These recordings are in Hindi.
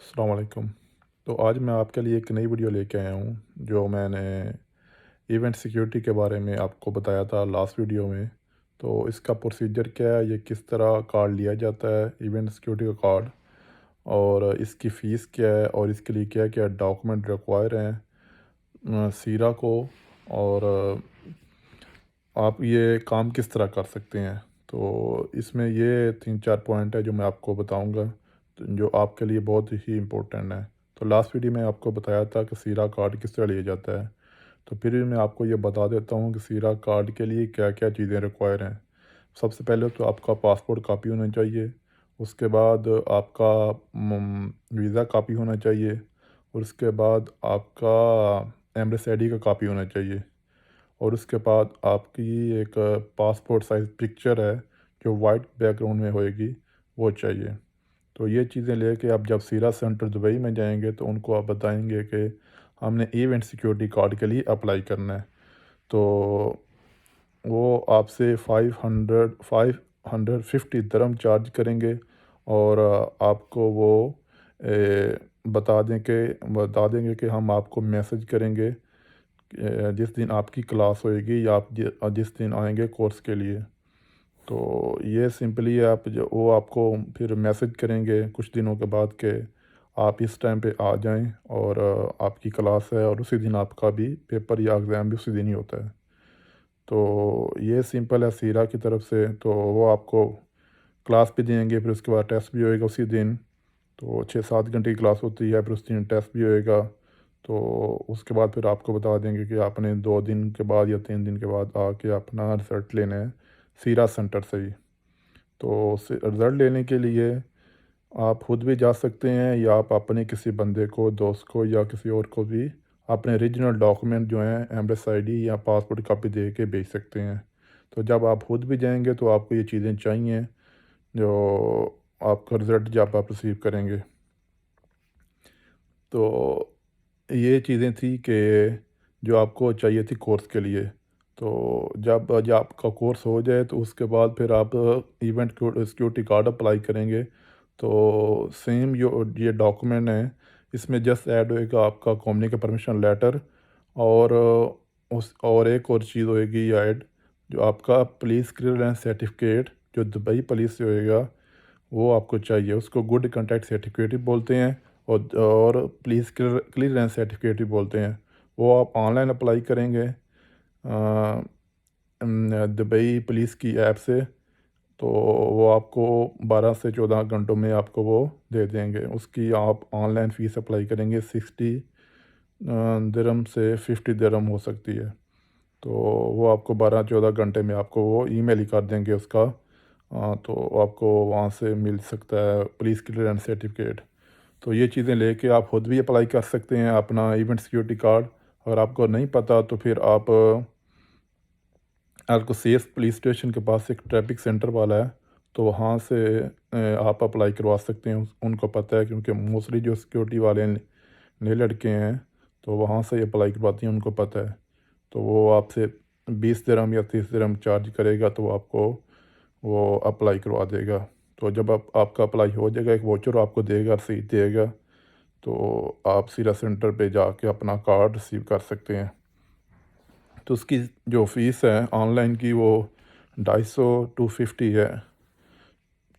अस्सलाम वालेकुम। तो आज मैं आपके लिए एक नई वीडियो लेके आया हूँ, जो मैंने इवेंट सिक्योरिटी के बारे में आपको बताया था लास्ट वीडियो में। तो इसका प्रोसीजर क्या है, ये किस तरह कार्ड लिया जाता है, इवेंट सिक्योरिटी का कार्ड, और इसकी फ़ीस क्या है, और इसके लिए क्या-क्या डॉक्यूमेंट रिक्वायर हैं सीरा को, और आप ये काम किस तरह कर सकते हैं। तो इसमें ये 3-4 पॉइंट है जो मैं आपको बताऊँगा, तो जो आपके लिए बहुत ही इम्पोर्टेंट है। तो लास्ट वीडियो में आपको बताया था कि सीरा कार्ड किस तरह लिया जाता है। तो फिर भी मैं आपको ये बता देता हूँ कि सीरा कार्ड के लिए क्या-क्या चीज़ें रिक्वायर हैं। सबसे पहले तो आपका पासपोर्ट कॉपी होना चाहिए, उसके बाद आपका वीज़ा कॉपी होना चाहिए, और उसके बाद आपका एम्बेसी आईडी का कॉपी होना चाहिए, और उसके बाद आपकी एक पासपोर्ट साइज़ पिक्चर है जो वाइट बैकग्राउंड में होएगी, वो चाहिए। तो ये चीज़ें लेके आप जब सीरा सेंटर दुबई में जाएंगे तो उनको आप बताएंगे कि हमने इवेंट सिक्योरिटी कार्ड के लिए अप्लाई करना है। तो वो आपसे 550 दिरहम चार्ज करेंगे, और आपको वो बता देंगे कि हम आपको मैसेज करेंगे जिस दिन आपकी क्लास होएगी, या आप जिस दिन आएंगे कोर्स के लिए। तो ये सिंपली आप जो वो आपको फिर मैसेज करेंगे कुछ दिनों के बाद कि आप इस टाइम पे आ जाएं, और आपकी क्लास है, और उसी दिन आपका भी पेपर या एग्ज़ाम भी उसी दिन ही होता है। तो ये सिंपल है सीरा की तरफ से। तो वो आपको क्लास भी देंगे, फिर उसके बाद टेस्ट भी होएगा उसी दिन। तो 6-7 घंटे की क्लास होती है, फिर उस दिन टेस्ट भी होएगा। तो उसके बाद फिर आपको बता देंगे कि आपने 2 दिन के बाद या 3 दिन के बाद आके अपना रिज़ल्ट लेना है सीरा सेंटर से ही। तो रिज़ल्ट लेने के लिए आप खुद भी जा सकते हैं, या आप अपने किसी बंदे को, दोस्त को, या किसी और को भी अपने ओरिजिनल डॉक्यूमेंट जो हैं एम्बेसी आईडी या पासपोर्ट कॉपी दे के भेज सकते हैं। तो जब आप खुद भी जाएंगे तो आपको ये चीज़ें चाहिए जो आपका रिज़ल्ट जब आप रिसीव करेंगे। तो ये चीज़ें थी कि जो आपको चाहिए थी कोर्स के लिए। तो जब आपका कोर्स हो जाए तो उसके बाद फिर आप इवेंट सिक्योरिटी कार्ड अप्लाई करेंगे। तो सेम जो ये डॉक्यूमेंट है, इसमें जस्ट ऐड होएगा आपका कॉम्युनिटी का परमिशन लेटर, और उस और एक और चीज़ होएगी ऐड, जो आपका पुलिस क्लियरेंस सर्टिफिकेट जो दुबई पुलिस से होएगा, वो आपको चाहिए। उसको गुड कंडक्ट सर्टिफिकेट भी बोलते हैं, और पुलिस क्लियरेंस सर्टिफिकेट भी बोलते हैं। वो आप ऑनलाइन अप्लाई करेंगे दुबई पुलिस की ऐप से। तो वो आपको 12 से 14 घंटों में आपको वो दे देंगे। उसकी आप ऑनलाइन फ़ीस अप्लाई करेंगे 60 दिरहम से 50 दिरहम हो सकती है। तो वो आपको 12-14 घंटे में आपको वो ईमेल ही कर देंगे उसका। तो आपको वहाँ से मिल सकता है पुलिस क्लियरेंस सर्टिफिकेट। तो ये चीज़ें लेके आप खुद भी अप्लाई कर सकते हैं अपना इवेंट सिक्योरिटी कार्ड। अगर आपको नहीं पता तो फिर आपको सीएस पुलिस स्टेशन के पास एक ट्रैफिक सेंटर वाला है, तो वहाँ से आप अप्लाई करवा सकते हैं। उनको पता है, क्योंकि मोस्टली जो सिक्योरिटी वाले नए लड़के हैं तो वहाँ से अप्लाई करवाती हैं, उनको पता है। तो वो आपसे 20 दिरहम या 30 दिरहम चार्ज करेगा, तो वो आपको वो अप्लाई करवा देगा। तो जब आपका अप्लाई हो जाएगा, एक वाउचर आपको देगा, रसीद देगा, तो आप सीरा सेंटर पे जाके अपना कार्ड रिसीव कर सकते हैं। तो उसकी जो फ़ीस है ऑनलाइन की, वो 250 250 है।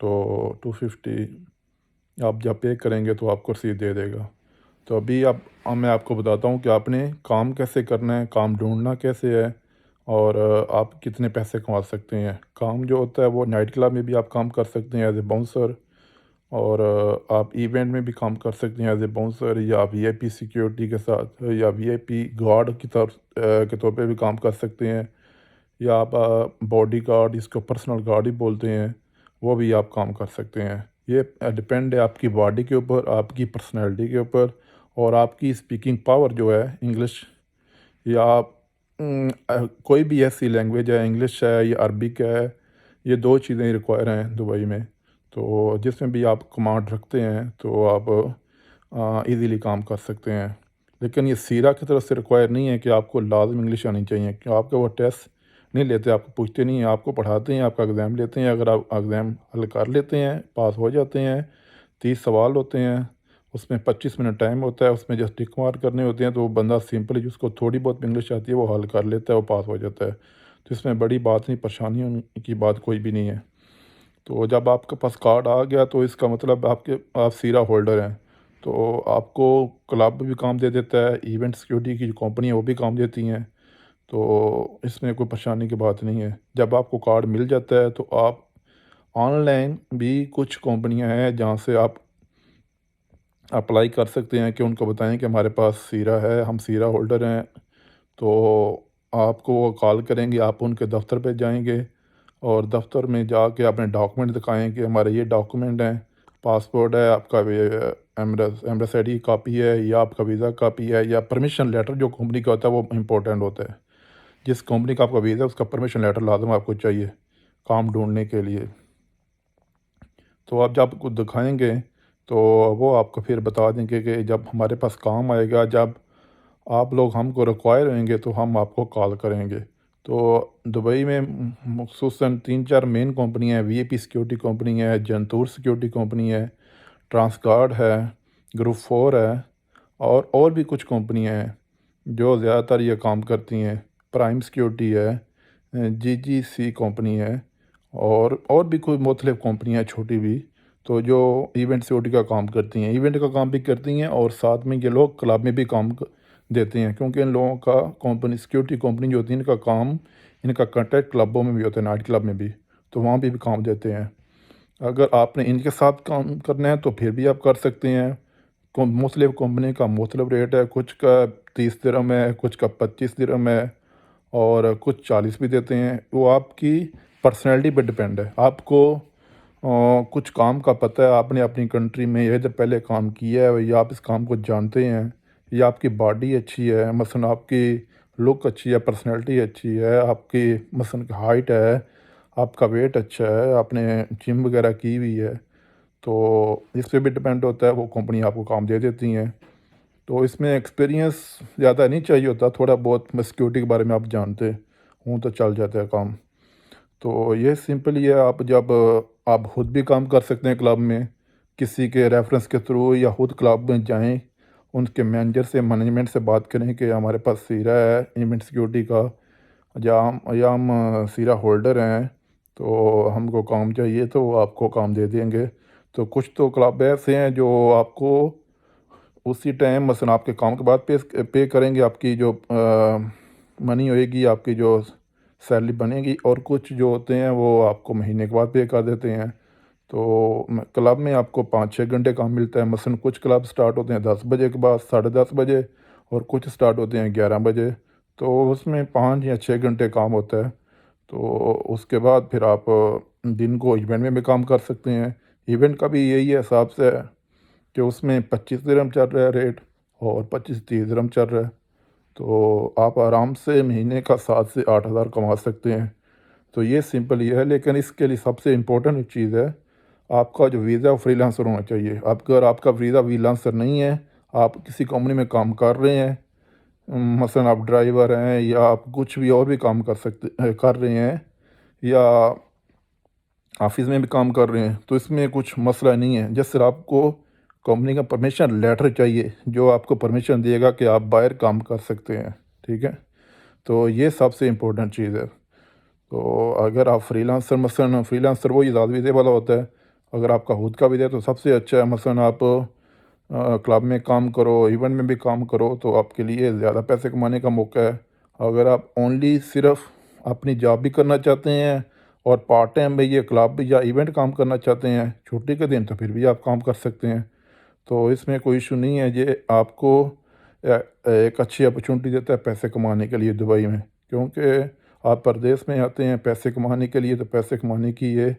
तो 250 आप जब पे करेंगे तो आपको रसीद दे देगा। तो अभी मैं आपको बताता हूँ कि आपने काम कैसे करना है, काम ढूँढना कैसे है, और आप कितने पैसे कमा सकते हैं। काम जो होता है वो नाइट क्लब में भी आप काम कर सकते हैं एज़ ए बाउंसर, और आप इवेंट में भी काम कर सकते हैं एज़ ए बाउंसर, या वीआईपी सिक्योरिटी के साथ, या वीआईपी गार्ड की तरफ के तौर पे भी काम कर सकते हैं, या आप बॉडी गार्ड, इसको पर्सनल गार्ड ही बोलते हैं, वो भी आप काम कर सकते हैं। ये डिपेंड है आपकी बॉडी के ऊपर, आपकी पर्सनैलिटी के ऊपर, और आपकी स्पीकिंग पावर जो है इंग्लिश, या कोई भी ऐसी लैंग्वेज है, इंग्लिश है या अरबिक है, ये 2 चीज़ें रिक्वायर हैं दुबई में। तो जिसमें भी आप कमांड रखते हैं तो आप ईज़िली काम कर सकते हैं। लेकिन ये सीरा की तरफ से रिक्वायर नहीं है कि आपको लाज़िम इंग्लिश आनी चाहिए, क्यों आपका वो टेस्ट नहीं लेते, आपको पूछते नहीं हैं, आपको पढ़ाते हैं, आपका एग्ज़ाम लेते हैं। अगर आप एग्ज़ाम हल कर लेते हैं, पास हो जाते हैं, 30 सवाल होते हैं, उसमें 25 मिनट टाइम होता है, उसमें जस्ट टिक मार्क करने होते हैं, तो वो बंदा सिंपली जिसको थोड़ी बहुत इंग्लिश आती है वो हल कर लेता है, वो पास हो जाता है। तो इसमें बड़ी बात नहीं, परेशानी होने की बात कोई भी नहीं है। तो जब आपके पास कार्ड आ गया तो इसका मतलब आप सीरा होल्डर हैं, तो आपको क्लब भी काम दे देता है, इवेंट सिक्योरिटी की जो कंपनी है वो भी काम देती हैं। तो इसमें कोई परेशानी की बात नहीं है। जब आपको कार्ड मिल जाता है तो आप ऑनलाइन भी कुछ कंपनियां हैं जहां से आप अप्लाई कर सकते हैं कि उनको बताएं कि हमारे पास सीरा है, हम सीरा होल्डर हैं। तो आपको वो कॉल करेंगे, आप उनके दफ़्तर पे जाएंगे और दफ़्तर में जाके अपने डॉक्यूमेंट दिखाएं कि हमारे ये डॉक्यूमेंट हैं, पासपोर्ट है आपका, एम्बेसडी की कॉपी है, या आपका वीज़ा कॉपी है, या परमिशन लेटर जो कंपनी का होता है वो इम्पोर्टेंट होता है। जिस कंपनी का आपका वीज़ा है उसका परमिशन लेटर लाजम आपको चाहिए काम ढूंढने के लिए। तो आप जब आपको दिखाएंगे तो वो आपको फिर बता देंगे कि जब हमारे पास काम आएगा, जब आप लोग हमको रिक्वायर होंगे तो हम आपको कॉल करेंगे। तो दुबई में मखसूसन 3-4 मेन कंपनियाँ हैं। वीआईपी सिक्योरिटी कंपनी है, जंतूर सिक्योरिटी कंपनी है, ट्रांसगार्ड है, ग्रुप 4 है, और भी कुछ कंपनियाँ हैं जो ज़्यादातर ये काम करती हैं। प्राइम सिक्योरिटी है, जीजीसी कंपनी है, और भी कोई मुख्तलिफ़ कंपनियाँ हैं छोटी भी, तो जो इवेंट सिक्योरिटी का काम करती हैं, इवेंट का काम भी करती हैं, और साथ में ये लोग क्लब में भी काम देते हैं, क्योंकि इन लोगों का कंपनी सिक्योरिटी कंपनी जो होती है इनका काम, इनका कॉन्टैक्ट क्लबों में भी होता है, नाइट क्लब में भी, तो वहाँ भी काम देते हैं। अगर आपने इनके साथ काम करना है तो फिर भी आप कर सकते हैं। मुख्तलिफ़ कंपनी का मुख्तलिफ रेट है, कुछ का 30 दिरहम है, कुछ का 25 दिरहम है, और कुछ 40 भी देते हैं। वो आपकी पर्सनैलिटी पे डिपेंड है। आपको कुछ काम का पता है, आपने अपनी कंट्री में इधर पहले काम किया है, या आप इस काम को जानते हैं, या आपकी बॉडी अच्छी है, मसलन आपकी लुक अच्छी है, पर्सनैलिटी अच्छी है, आपकी मसलन हाइट है, आपका वेट अच्छा है, आपने जिम वगैरह की हुई है, तो इस पे भी डिपेंड होता है, वो कंपनी आपको काम दे देती हैं। तो इसमें एक्सपीरियंस ज़्यादा नहीं चाहिए होता, थोड़ा बहुत सिक्योरिटी के बारे में आप जानते हूँ तो चल जाता है काम। तो ये सिंपल ही है। आप जब आप खुद भी काम कर सकते हैं क्लब में, किसी के रेफरेंस के थ्रू, या खुद क्लब में जाएं, उनके मैनेजर से, मैनेजमेंट से बात करें कि हमारे पास सीरा है इवेंट सिक्योरिटी का, या हम सीरा होल्डर हैं, तो हमको काम चाहिए, तो वो आपको काम दे देंगे। तो कुछ तो क्लब ऐसे हैं जो आपको उसी टाइम मसलन आपके काम के बाद पे करेंगे, आपकी जो मनी होएगी, आपकी जो सैलरी बनेगी, और कुछ जो होते हैं वो आपको महीने के बाद पे कर देते हैं। तो क्लब में आपको 5-6 घंटे काम मिलता है। मसलन कुछ क्लब स्टार्ट होते हैं 10 बजे के बाद, 10:30 बजे, और कुछ स्टार्ट होते हैं 11 बजे। तो उसमें 5 या 6 घंटे काम होता है। तो उसके बाद फिर आप दिन को इवेंट में भी काम कर सकते हैं। इवेंट का भी यही है हिसाब से है कि उसमें 25 दिरहम चल रहा है रेट, और 25-30 दिरहम चल रहा है। तो आप आराम से महीने का 7 से 8 हज़ार कमा सकते हैं। तो ये सिंपल ही है, लेकिन इसके लिए सबसे इम्पोर्टेंट चीज़ है, आपका जो वीज़ा फ्रीलांसर होना चाहिए। अगर आपका वीज़ा फ्रीलांसर नहीं है, आप किसी कंपनी में काम कर रहे हैं, मसलन आप ड्राइवर हैं, या आप कुछ भी और भी काम कर रहे हैं, या ऑफिस में भी काम कर रहे हैं, तो इसमें कुछ मसला नहीं है। जस्ट सिर्फ आपको कंपनी का परमिशन लेटर चाहिए, जो आपको परमिशन देगा कि आप बाहर काम कर सकते हैं। ठीक है, तो ये सबसे इम्पोर्टेंट चीज़ है। तो अगर आप फ्रीलांसर, मसलन फ्रीलांसर वही ज़्यादा वीज़े वाला होता है। अगर आपका खुद का वीज़ा है तो सबसे अच्छा है, मसलन आप क्लब में काम करो, इवेंट में भी काम करो, तो आपके लिए ज़्यादा पैसे कमाने का मौका है। अगर आप ओनली सिर्फ अपनी जॉब भी करना चाहते हैं, और पार्ट टाइम में ये क्लब या इवेंट काम करना चाहते हैं छुट्टी के दिन, तो फिर भी आप काम कर सकते हैं। तो इसमें कोई इशू नहीं है। ये आपको एक अच्छी अपॉर्चुनिटी देता है पैसे कमाने के लिए दुबई में, क्योंकि आप परदेश में आते हैं पैसे कमाने के लिए, तो पैसे कमाने की ये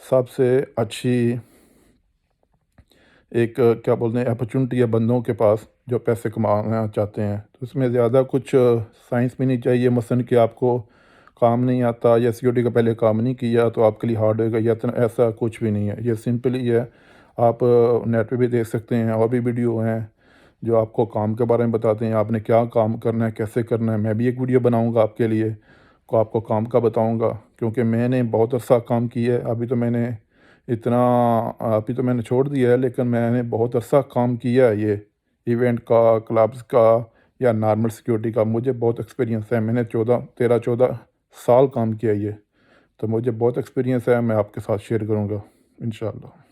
सबसे अच्छी एक क्या बोलते हैं अपॉर्चुनिटी है बंदों के पास जो पैसे कमाना चाहते हैं। तो इसमें ज़्यादा कुछ साइंस भी नहीं चाहिए, मसलन कि आपको काम नहीं आता या सिक्योरिटी का पहले काम नहीं किया तो आपके लिए हार्ड होएगा, या इतना ऐसा कुछ भी नहीं है। ये सिंपल ही है। आप नेट पे भी देख सकते हैं, और भी वीडियो हैं जो आपको काम के बारे में बताते हैं, आपने क्या काम करना है, कैसे करना है। मैं भी एक वीडियो बनाऊंगा आपके लिए, को आपको काम का बताऊंगा, क्योंकि मैंने बहुत अच्छा काम किया है। अभी तो मैंने इतना अभी तो मैंने छोड़ दिया है, लेकिन मैंने बहुत अरसा काम किया है ये इवेंट का, क्लब्स का या नॉर्मल सिक्योरिटी का। मुझे बहुत एक्सपीरियंस है, मैंने 13-14 साल काम किया ये, तो मुझे बहुत एक्सपीरियंस है। मैं आपके साथ शेयर करूँगा इंशाल्लाह।